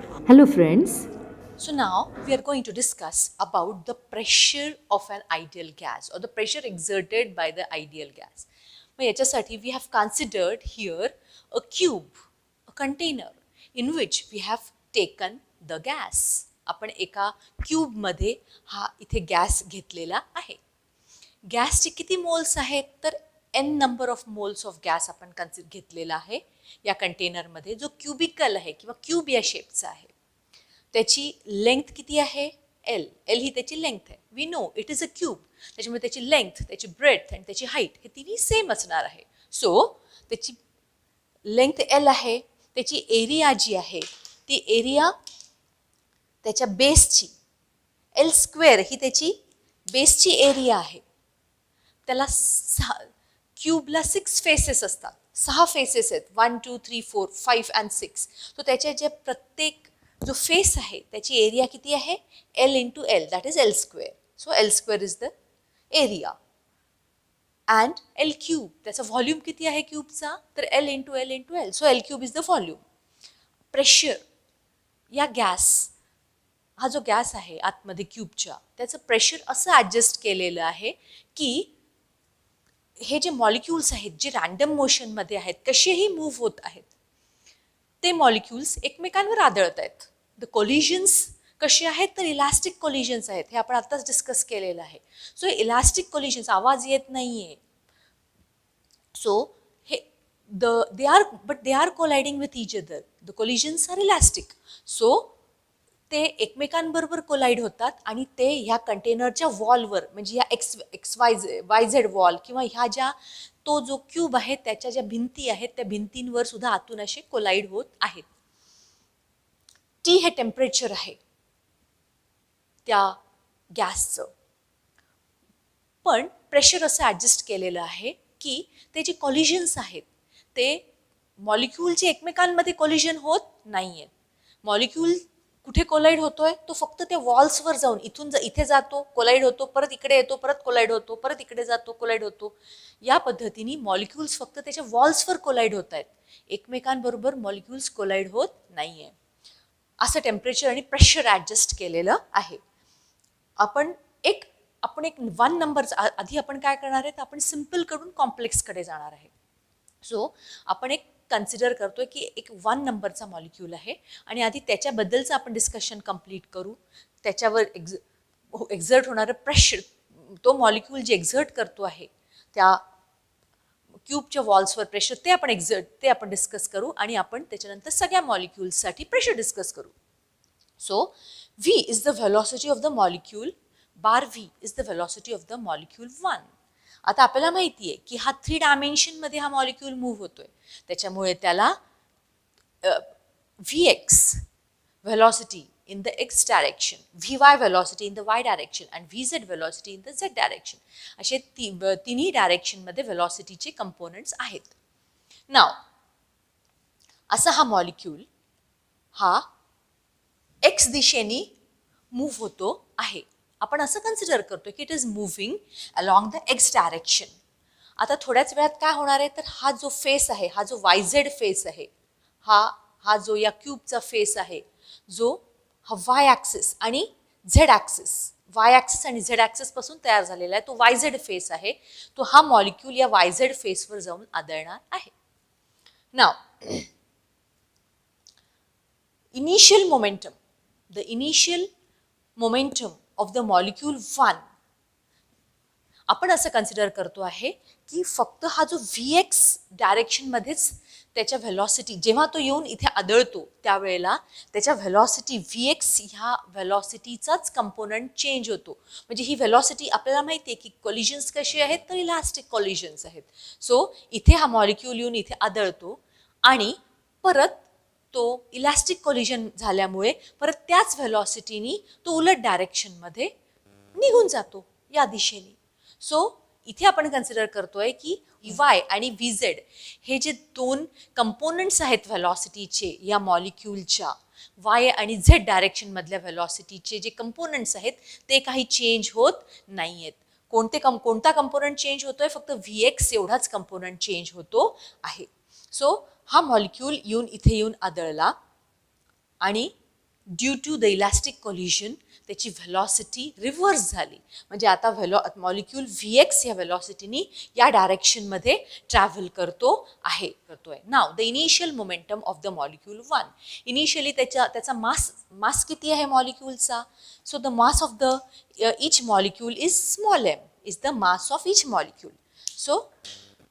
Hello, friends. So now we are going to discuss about the pressure of an ideal gas or the pressure exerted by the ideal gas. मग याच्यासाठी we have considered here a cube, a container in which we have taken the gas. आपण एका क्यूबमध्ये हा इथे gas घेतलेला आहे. गॅसचे किती मोल्स आहेत तर n number of moles of gas आपण घेतलेला आहे या कंटेनरमध्ये जो क्युबिकल आहे किंवा क्यूब या शेपचा आहे. त्याची लेंथ किती आहे एल एल ही त्याची लेंथ आहे. We know it is a cube, त्याच्यामुळे त्याची लेंथ, त्याची ब्रेथ आणि त्याची हाईट हे तिन्ही सेम असणार आहे. सो त्याची लेंथ एल आहे, त्याची एरिया जी आहे ती एरिया त्याच्या बेसची एल स्क्वेअर ही त्याची बेसची एरिया आहे. त्याला क्यूबला 6 फेसेस असतात, 6 फेसेस आहेत, 1 2 3 4 5 अँड 6. तो त्याच्या जे प्रत्येक जो फेस आहे त्याची एरिया किती आहे L into L, that is L square. So L square is the area and L cube, त्याचा व्हॉल्यूम किती आहे क्यूबचा तर L into L into L. So L cube is the volume. Pressure या gas, हा जो gas आहे आतमध्ये क्यूबच्या, त्याचं प्रेशर असं ॲडजस्ट केलेलं आहे की हे जे मॉलिक्युल्स आहेत जे रँडम मोशनमध्ये आहेत, कसेही मूव्ह होत आहेत, ते मॉलिक्युल्स एकमेकांवर आदळत आहेत. द कोलिजन्स कसे आहेत तर इलास्टिक कोलिजन्स आहेत, हे आपण आत्ताच डिस्कस केलेलं आहे. सो इलास्टिक कोलिजन्स, आवाज येत नाही आहे. सो हे they are colliding with each other. The collisions are elastic. So ते एकमेकांबरोबर कोलाईड होतात आणि ते ह्या कंटेनरच्या वॉलवर, म्हणजे या वाय झेड वॉल किंवा ह्या ज्या तो जो क्यूब आहे त्याच्या ज्या भिंती आहेत त्या भिंतींवर सुद्धा आतून असे कोलाईड होत आहेत. टी हे टेम्परेचर आहे त्या गॅसचं. पण प्रेशर असं ॲडजस्ट केलेलं आहे की ते जे कॉलिजन्स आहेत ते मॉलिक्यूलचे एकमेकांमध्ये कॉलिजन होत नाही आहेत. मॉलिक्यूल कुठे कोलाईड होतोय तो फक्त त्या वॉल्सवर जाऊन इथे जातो, कोलाईड होतो, परत इकडे येतो, परत कोलाईड होतो, परत इकडे जातो, कोलाईड होतो. या पद्धतीने मॉलिक्युल्स फक्त त्याच्या वॉल्सवर कोलाईड होत आहेत, एकमेकांबरोबर मॉलिक्युल्स कोलाईड होत नाही आहे. असं टेम्परेचर आणि प्रेशर ॲडजस्ट केलेलं आहे. आपण एक 1 नंबर आधी आपण काय करणार आहे तर आपण सिम्पलकडून कॉम्प्लेक्सकडे जाणार आहे. सो आपण एक कन्सिडर करतोय की एक 1 नंबरचा मॉलिक्यूल आहे आणि आधी त्याच्याबद्दलचं आपण डिस्कशन कंप्लीट करू. त्याच्यावर एक्झर्ट होणारं प्रेशर, तो मॉलिक्यूल जे एक्झर्ट करतो आहे त्या क्यूबच्या वॉल्सवर प्रेशर, ते आपण डिस्कस करू आणि आपण त्याच्यानंतर सगळ्या मॉलिक्यूल्ससाठी प्रेशर डिस्कस करू. So V is the velocity of the molecule, bar V is the velocity of the molecule 1. आता आपल्याला माहिती आहे की हा 3 डायमेन्शनमध्ये हा मॉलिक्यूल मूव्ह होतोय, त्याच्यामुळे त्याला Vx velocity in the x direction, Vy velocity in the y direction and Vz velocity in the z direction, असे तिन्ही डायरेक्शनमध्ये व्हेलॉसिटीचे कंपोनंट्स आहेत. नाव असा हा मॉलिक्यूल हा एक्स दिशेने मूव्ह होतो आहे. आपण असं कन्सिडर करतो की it is moving along the X direction. आता थोड्याच वेळात काय होणार आहे तर हा जो फेस आहे, हा जो वाय झेड फेस आहे, हा जो या क्यूबचा फेस आहे, जो हा वाय ॲक्सिस आणि झेड ॲक्सिस, वाय ॲक्सिस आणि झेड ॲक्सिसपासून तयार झालेला आहे, तो वाय झेड फेस आहे, तो हा मॉलिक्यूल या वाय झेड फेसवर जाऊन आदळणार आहे. Now initial momentum, the initial momentum of the molecule 1, आपण असं कन्सिडर करतो आहे की फक्त हा जो Vx डायरेक्शनमध्येच त्याच्या व्हेलॉसिटी, जेव्हा तो येऊन इथे आदळतो त्यावेळेला त्याच्या व्हेलॉसिटी Vx ह्या व्हेलॉसिटीचाच कंपोनंट चेंज होतो. म्हणजे ही व्हेलॉसिटी आपल्याला माहिती आहे की कॉलिजन्स कशी आहेत तर इलास्टिक कॉलिजन्स आहेत. सो इथे हा मॉलिक्यूल येऊन इथे आदळतो आणि परत तो इलास्टिक कॉलिजन झाल्यामुळे परत त्याच व्हेलॉसिटीनी तो उलट डायरेक्शनमध्ये निघून जातो या दिशेने. सो इथे आपण कन्सिडर करतोय की वाय आणि व्ही झेड हे जे 2 कंपोनंट्स आहेत व्हेलॉसिटीचे या मॉलिक्यूलच्या, वाय आणि झेड डायरेक्शनमधल्या व्हेलॉसिटीचे जे कंपोनंट्स आहेत ते काही चेंज होत नाही आहेत. कोणता कंपोनंट चेंज होतोय, फक्त Vx एवढाच कंपोनंट चेंज होतो आहे. सो हा मॉलिक्यूल इथे येऊन आदळला आणि due to the elastic collision त्याची व्हेलॉसिटी रिव्हर्स झाली. म्हणजे आता मॉलिक्यूल VX या व्हेलॉसिटीनी या डायरेक्शनमध्ये ट्रॅव्हल करतोय. Now the initial momentum of the molecule 1. Initially त्याचा मास किती आहे मॉलिक्यूलचा? So the mass of the each molecule is small m, is the mass of each molecule. So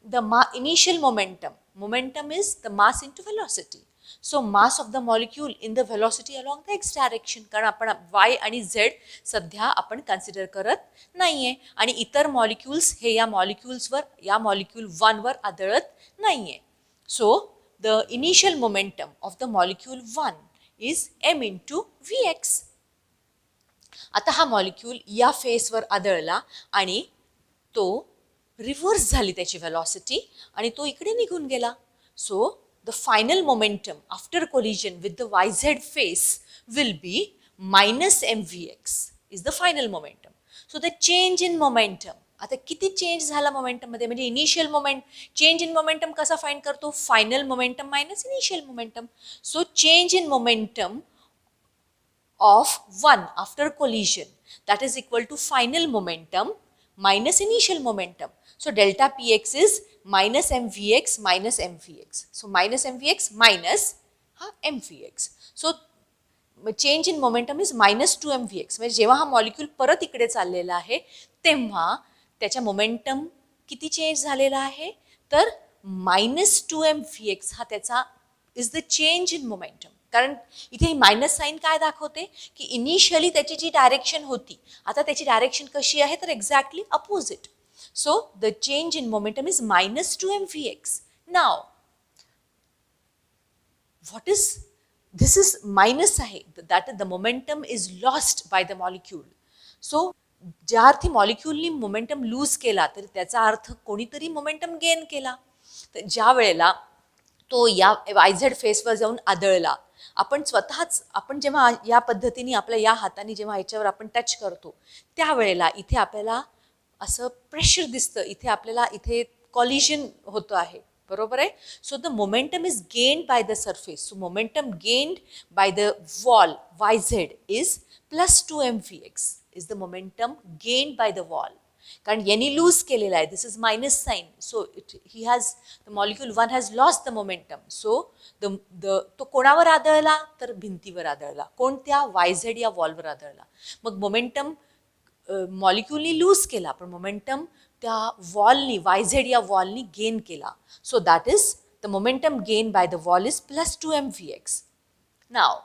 the initial momentum is the mass into velocity. So mass of the molecule in the velocity along the x direction. कारण आपण y आणि z सध्या आपण consider करत नाहीये आणि इतर molecules हे या मॉलिक्यूल 1 वर आदळत नाहीये. So the initial momentum of the molecule 1 is m into Vx. आता हा मॉलिक्यूल या फेसवर आदळला आणि तो रिव्हर्स झाली त्याची व्हेलॉसिटी आणि तो इकडे निघून गेला. So the final momentum after collision with the YZ face will be -mvx is the final momentum. So the change in momentum, आता किती चेंज झाला मोमेंटममध्ये, म्हणजे इनिशियल चेंज इन मोमेंटम कसा फाइंड करतो? Final momentum minus initial momentum. So change in momentum of 1 after collision, that is equal to final momentum minus initial momentum. So delta px is minus mvx minus mvx. So minus mvx minus mvx. So change in momentum is minus 2 mvx. म्हणजे जेव्हा हा molecule परत इकडे चाललेला आहे तेव्हा त्याच्या momentum किती चेंज झालेला आहे? तर -2 mvx हा त्याचा is the change in momentum. कारण इथे मायनस साईन काय दाखवते की इनिशियली त्याची जी डायरेक्शन होती आता त्याची डायरेक्शन कशी आहे तर exactly opposite. So the change in momentum is -2 mvx. Now what is this is minus आहे, that the momentum is lost by the molecule. So ज्या अर्थी मॉलिक्यूलनी मोमेंटम लूज केला तर त्याचा अर्थ कोणीतरी मोमेंटम गेन केला. तर ज्या वेळेला तो या YZ फेसवर जाऊन आदळला, आपण जेव्हा या पद्धतीने आपल्या या हाताने जेव्हा ह्याच्यावर आपण टच करतो त्यावेळेला इथे आपल्याला असं प्रेशर दिसतं, इथे कॉलिजन होतं आहे, बरोबर आहे. So the momentum is gained by the surface. So momentum gained by the wall YZ is +2 mvx is the momentum gained by the wall. कारण यांनी लूज केलेला आहे, this is minus sign. So the molecule 1 has lost the momentum. So तो कोणावर आदळला तर भिंतीवर आदळला. कोणत्या? YZ या वॉलवर आदळला. मग मोमेंटम मॉलिक्यूलनी लूज केला पण मोमेंटम त्या वॉलनी YZ या वॉलनी गेन केला. So that is the momentum gain by the wall is +2 mvx. Now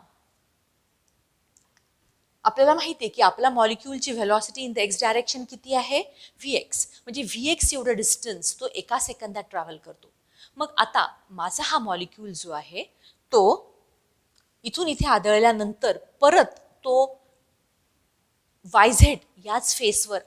आपल्याला माहिती आहे की आपला मॉलिक्यूलची velocity in the X direction किती आहे? Vx. म्हणजे Vx एवढं डिस्टन्स तो एका सेकंदात ट्रॅव्हल करतो. मग आता माझा हा मॉलिक्यूल जो आहे तो इथून इथे आदळल्यानंतर परत तो YZ याच फेसवर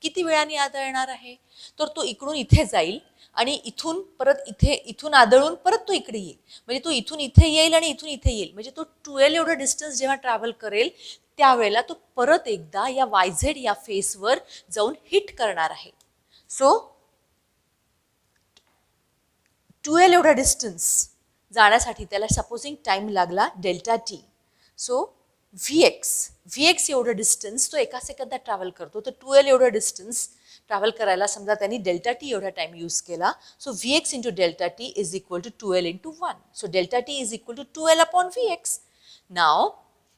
किती वेळाने आदळणार आहे? तर तो इकडून इथे जाईल आणि इथून आदळून परत तो इकडे येईल. म्हणजे तो इथून इथे येईल आणि इथून इथे येईल. म्हणजे तो 12 एवढं डिस्टन्स जेव्हा ट्रॅव्हल करेल त्यावेळेला तो परत एकदा या YZ या फेसवर जाऊन हिट करणार आहे. सो 12 एवढा डिस्टन्स जाण्यासाठी त्याला सपोजिंग टाइम लागला डेल्टा टी. सो Vx एवढं डिस्टन्स तो एका सेकंदात ट्रॅव्हल करतो. तर 12 एवढं डिस्टन्स ट्रॅव्हल करायला समजा त्यांनी डेल्टा टी एवढा टाइम यूज केला. So Vx into delta T is equal to 12 into 1. So delta T is equal to 12 upon Vx. Now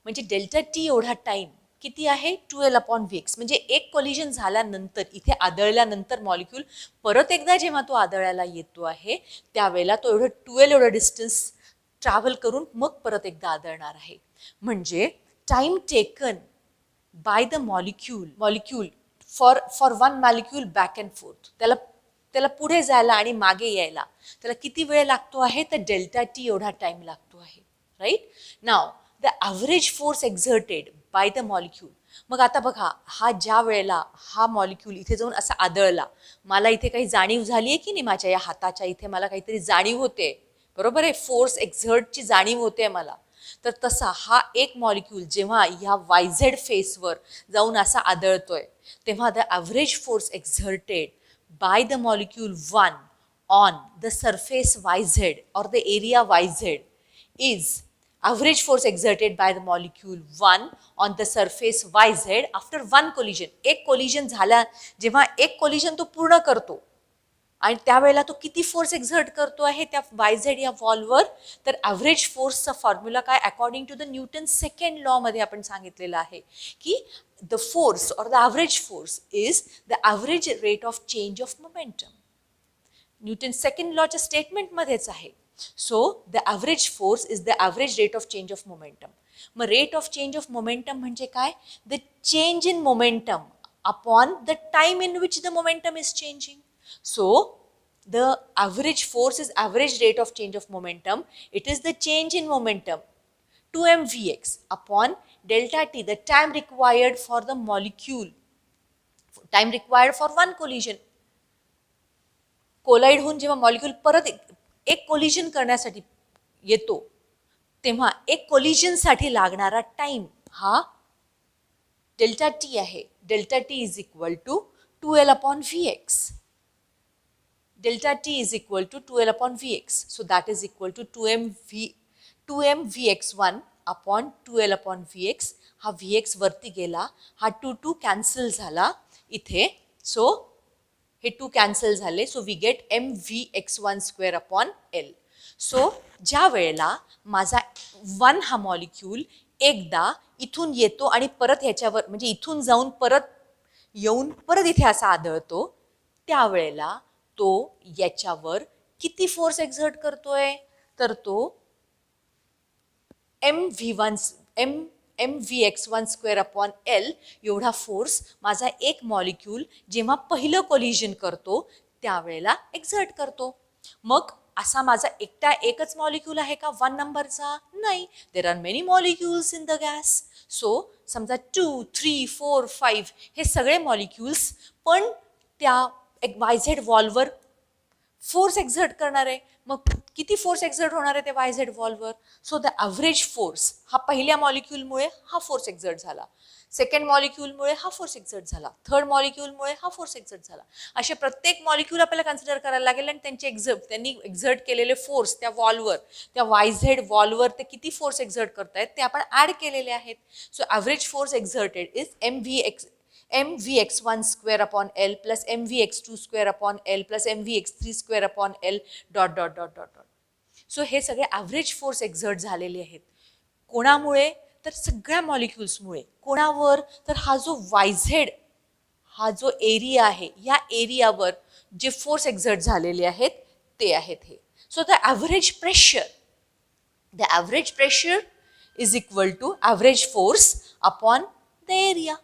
म्हणजे डेल्टा टी एवढा टाइम किती आहे? 12 अपॉन Vx. म्हणजे एक कोलिजन झाल्यानंतर इथे आदळल्यानंतर मॉलिक्यूल परत एकदा जेव्हा तो आदळायला येतो आहे त्यावेळेला तो 12 एवढं डिस्टन्स ट्रॅव्हल करून मग परत एकदा आदळणार आहे. म्हणजे time taken by the molecule for one molecule back and fourth, त्याला पुढे जायला आणि मागे यायला त्याला किती वेळ लागतो आहे? तर डेल्टा टी एवढा टाइम लागतो आहे. Right. Now the average force exerted by the molecule. मग आता बघा ज्या वेळेला हा मॉलिक्यूल इथे जाऊन असा आदळला, मला इथे काही जाणीव झाली आहे की नाही? माझ्या या हाताच्या इथे मला काहीतरी जाणीव होते, बरोबर आहे. फोर्स एक्झर्टची जाणीव होते मला. तर तसा हा एक मॉलिक्यूल जेव्हा ह्या YZ फेसवर जाऊन असा आदळतोय तेव्हा the average force exerted by the molecule 1 on the surface YZ or the area YZ is average force exerted by the molecule 1 on the surface YZ after one collision. एक collision झाला, जेव्हा एक collision तो पूर्ण करतो आणि त्यावेळेला तो किती फोर्स एक्झर्ट करतो आहे त्या YZ या वॉलवर, तर ॲव्हरेज फोर्सचा फॉर्म्युला काय, according to the Newton second law मध्ये आपण सांगितलेलं आहे की the force or the average force is the average rate of change of momentum. Newton second लॉच्या स्टेटमेंटमध्येच आहे. So the average force is the average rate of change of momentum. मग rate of change of momentum म्हणजे काय, the change in momentum upon the time in which the momentum is changing. So the average force is average rate of change of momentum. It is the change in momentum 2mvx upon delta t, the time required for the molecule, time required for one collision. Collide होऊन जेव्हा molecule परत एक collision करण्यासाठी येतो तेव्हा एक कोलिजनसाठी लागणारा time हा डेल्टा टी आहे. Delta T is equal to 2L upon Vx. Delta t is equal to 2L upon Vx. So that is equal to 2m Vx1 upon 2L upon Vx. हा Vx वरती गेला, हा 2 cancel झाला इथे. So हे 2 cancel झाले. So we get m Vx1 square upon L. So ज्या वेळेला माझा 1 हा मॉलिक्यूल एकदा इथून येतो आणि परत ह्याच्यावर म्हणजे इथून जाऊन परत येऊन परत इथे असा आदळतो, त्यावेळेला तो याच्यावर किती फोर्स एक्झर्ट करतोय, तर तो mvx1 स्क्वेअर अपॉन L एवढा फोर्स माझा एक मॉलिक्यूल जेव्हा पहिलं कोलिजन करतो त्यावेळेला एक्झर्ट करतो. मग असा माझा एकच मॉलिक्यूल आहे का 1 नंबरचा? नाही, there are many molecules in the gas. So समजा 2, 3, 4, 5 हे सगळे मॉलिक्यूल्स पण त्या एक YZ वॉलवर फोर्स एक्झर्ट करणार आहे. मग किती फोर्स एक्झर्ट होणार आहे ते YZ वॉलवर? सो द ॲव्हरेज फोर्स हा पहिल्या मॉलिक्यूलमुळे हा फोर्स एक्झर्ट झाला, सेकंड मॉलिक्यूलमुळे हा फोर्स एक्झर्ट झाला, थर्ड मॉलिक्यूलमुळे हा फोर्स एक्झर्ट झाला. असे प्रत्येक मॉलिक्यूल आपल्याला कन्सिडर करायला लागेल आणि त्यांनी एक्झर्ट केलेले फोर्स त्या वॉलवर, त्या YZ वॉलवर ते किती फोर्स एक्झर्ट करतायत ते आपण ॲड केलेले आहेत. So average force exerted is mvx1 square upon L plus mvx2 square upon L plus mvx3 square upon L dot dot dot dot dot. So हे सगळे ॲव्हरेज फोर्स एक्झर्ट झालेले आहेत. कोणामुळे? तर सगळ्या मॉलिक्युल्समुळे. कोणावर? तर हा जो YZ हा जो एरिया आहे या एरियावर जे फोर्स एक्झर्ट झालेले आहेत ते आहेत हे. So the average pressure is equal to average force upon the area.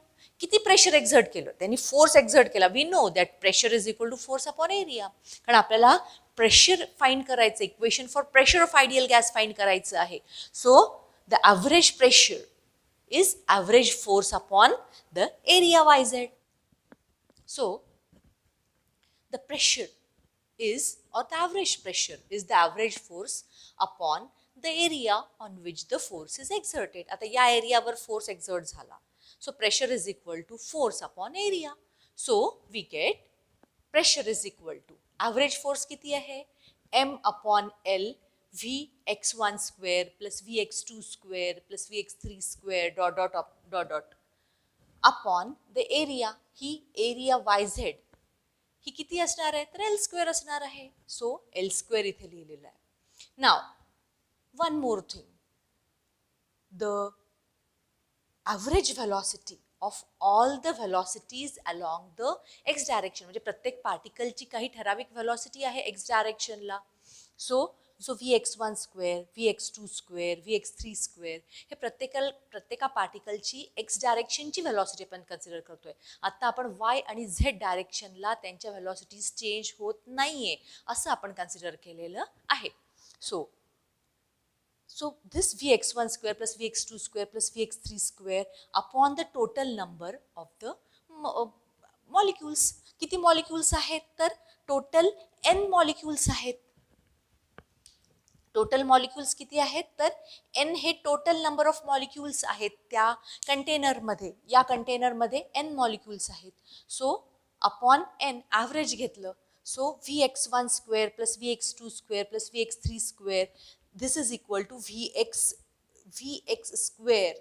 किती प्रेशर एक्झर्ट केलं, त्यांनी फोर्स एक्झर्ट केला. We know that pressure is equal to force upon area. कारण आपल्याला प्रेशर फाइंड करायचं, equation for pressure of ideal gas find करायचं आहे. So the average pressure is average force upon the area YZ. So the pressure is or the average pressure is the average force upon the area on which the force is exerted. आता या एरियावर force exert झाला. So pressure is equal to force upon area. So we get pressure is equal to average force किती आहे? m upon L Vx1 square plus Vx2 square plus Vx3 square dot dot dot dot upon the area. He area YZ ही किती असणार आहे? तर L square असणार आहे. So L square इथे लिहिलेलं आहे. Now one more thing, the average velocity of all the velocities along the x direction. म्हणजे प्रत्येक पार्टिकलची काही ठराविक व्हेलॉसिटी आहे x डायरेक्शनला. So Vx1 square, Vx2 square, Vx3 square हे प्रत्येका पार्टिकलची x डायरेक्शनची व्हेलॉसिटी आपण कन्सिडर करतोय. आता आपण y आणि z डायरेक्शनला त्यांच्या व्हेलॉसिटीज चेंज होत नाहीये असं आपण कन्सिडर केलेलं आहे. So this Vx1 square plus Vx2 square plus Vx3 square upon the total number of the molecules. किती molecules आहेत? तर total n molecules आहेत. टोटल मॉलिक्युल्स किती आहेत? तर n हे टोटल नंबर ऑफ मॉलिक्युल्स आहेत त्या कंटेनरमध्ये. या कंटेनरमध्ये n मॉलिक्युल्स आहेत. सो अपॉन n ॲव्हरेज घेतलं. So Vx1 square plus Vx2 square plus Vx3 square, this is equal to Vx Vx square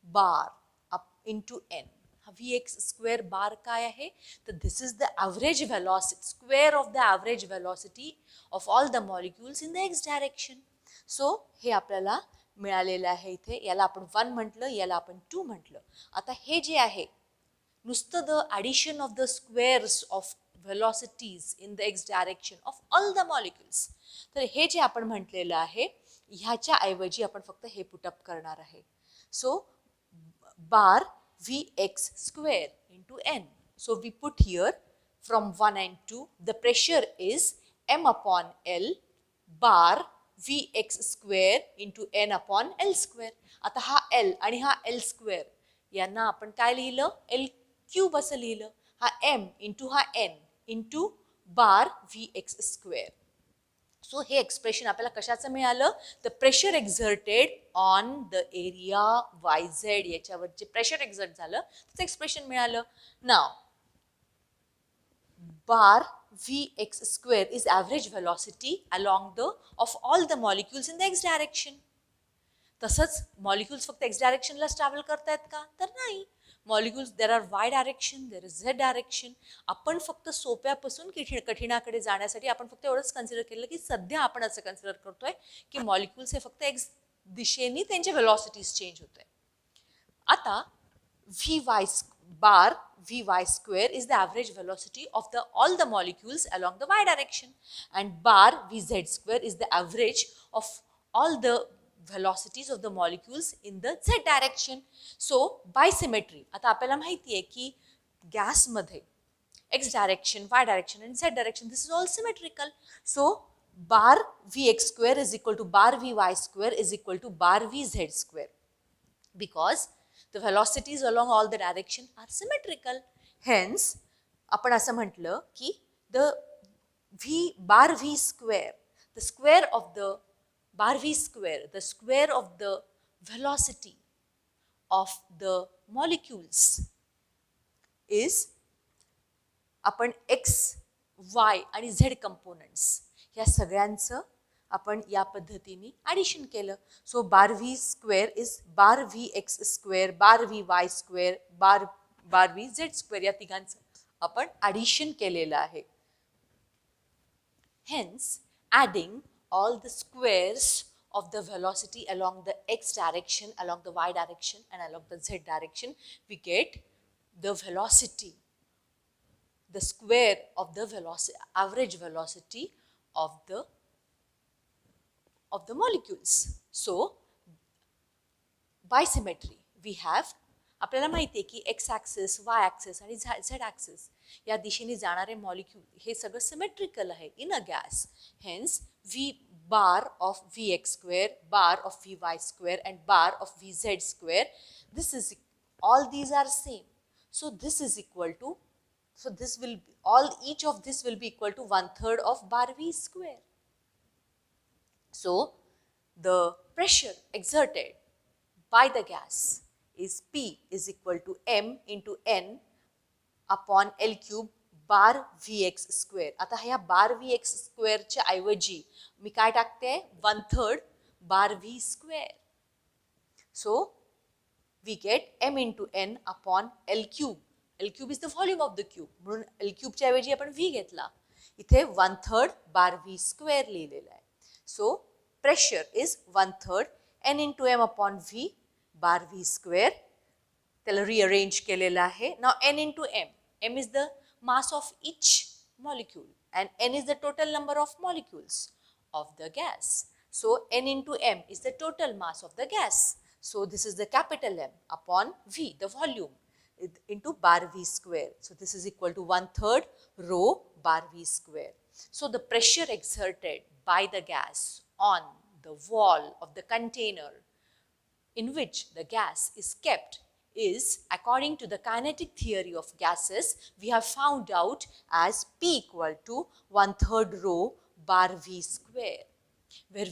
bar up into n. हा Vx square bar काय आहे? तर this is the average velocity, square of the average velocity of all the molecules in the x direction. So हे आपल्याला मिळालेलं आहे इथे. याला आपण 1 म्हटलं, याला आपण 2 म्हटलं. आता हे जे आहे नुसतं the addition of the squares of velocities in the x direction of all the molecules. तर हे जे आपण म्हटलेलं आहे ह्याच्या ऐवजी आपण फक्त हे पुटअप करणार आहे. So bar Vx square into n. So we put here from 1 and 2 the pressure is m upon L bar Vx square into n upon L square. आता हा L आणि हा L square यांना आपण काय लिहिलं? L cube असं लिहिलं. हा m into हा n into bar Vx square. So हे एक्सप्रेशन आपल्याला कशाचं मिळालं? The pressure exerted on the area Y Z याच्यावर जे प्रेशर एक्झर्ट झालं त्याचं एक्सप्रेशन मिळालं. नाव बार Vx square is average velocity along the of all the molecules in the x direction. तसंच मॉलिक्युल्स फक्त x डायरेक्शनलाच ट्रॅव्हल करतायत का? तर नाही. Molecules there are Y direction, there is Z direction. आपण फक्त सोप्यापासून कठीणाकडे जाण्यासाठी आपण फक्त एवढंच कन्सिडर केलं की सध्या आपण असं कन्सिडर करतोय की मॉलिक्युल्स हे फक्त एक्स दिशेने त्यांचे व्हेलॉसिटीज चेंज होत आहे. आता Vy square is the average velocity of all the molecules along the y direction, and bar Vz square is the average of all the velocities of the molecules in the z direction. So by symmetry आता आपल्याला माहिती आहे की गॅसमध्ये x direction, y direction and z direction, this is all symmetrical. So bar Vx square is equal to bar Vy square is equal to bar Vz square, because the velocities along all the direction are symmetrical. Hence आपण असं म्हटलं की the bar V square, the square of the bar V square, the square of the velocity of the molecules is आपण x, y आणि z components या सगळ्यांचं आपण या पद्धतीने ॲडिशन केलं. So bar V square is bar Vx square bar Vy square bar Vz square या तिघांचं आपण ॲडिशन केलेलं आहे. Hence adding all the squares of the velocity along the x direction, along the y direction and along the z direction, we get the velocity, the square of the velocity, average velocity of the molecules. So by symmetry we have, आपल्याला माहिती आहे की x axis, y axis आणि z axis या दिशेने जाणारे molecule हे सगळं सिमेट्रिकल आहे in a gas. Hence v bar of Vx square, bar of Vy square and bar of Vz square, this is all these are same. So this is equal to, so this will be all, each of this will be equal to 1/3 of bar V square. So the pressure exerted by the gas is P is equal to m into n upon L cube bar Vx square. आता ह्या bar Vx square च्या ऐवजी मी काय टाकते? 1/3 bar V square. So we get m into n upon L cube. L cube is the volume of the cube. म्हणून L cube च्या ऐवजी आपण V घेतला. इथे 1/3 bar V square लिहिलेला आहे. So pressure is 1/3 n into m upon V bar V square. त्याला rearrange केलेलं आहे. Now n into m. M is the mass of each molecule and n is the total number of molecules of the gas. So n into m is the total mass of the gas. So this is the capital M upon V, the volume, into bar V square. So this is equal to 1/3 rho bar V square. So the pressure exerted by the gas on the wall of the container in which the gas is kept is, according to the kinetic theory of gases, we have found out as P equal to 1/3 rho bar V square, where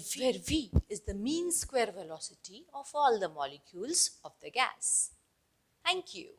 V is the mean square velocity of all the molecules of the gas. Thank you.